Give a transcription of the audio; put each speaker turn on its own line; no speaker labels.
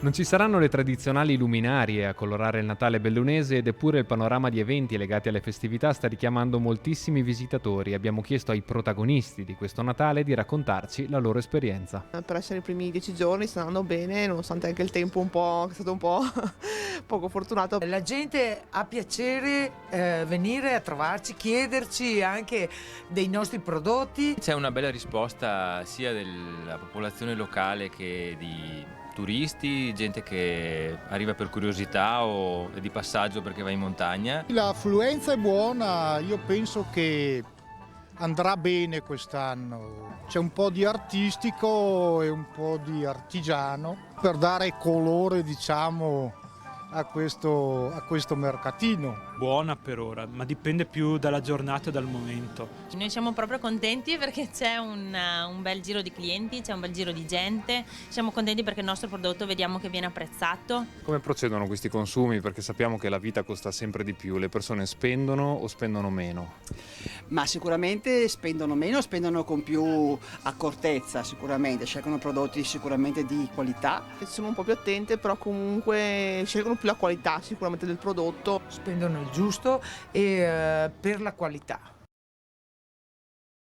Non ci saranno le tradizionali luminarie a colorare il Natale bellunese ed eppure il panorama di eventi legati alle festività sta richiamando moltissimi visitatori. Abbiamo chiesto ai protagonisti di questo Natale di raccontarci la loro esperienza.
Per essere i primi 10 giorni sta andando bene, nonostante anche il tempo un po', che è stato un po' poco fortunato.
La gente ha piacere venire a trovarci, chiederci anche dei nostri prodotti.
C'è una bella risposta sia della popolazione locale che di turisti, gente che arriva per curiosità o è di passaggio perché va in montagna.
L'affluenza è buona, io penso che andrà bene quest'anno. C'è un po' di artistico e un po' di artigiano per dare colore, diciamo, a questo mercatino.
Buona per ora, ma dipende più dalla giornata e dal momento.
Noi siamo proprio contenti perché c'è un bel giro di clienti, c'è un bel giro di gente. Siamo contenti perché il nostro prodotto vediamo che viene apprezzato.
Come procedono questi consumi? Perché sappiamo che la vita costa sempre di più. Le persone spendono o spendono meno?
Ma sicuramente spendono meno, spendono con più accortezza, sicuramente, scelgono prodotti sicuramente di qualità.
Siamo un po' più attente, però comunque scelgono più la qualità sicuramente del prodotto.
Spendono il giusto e per la qualità.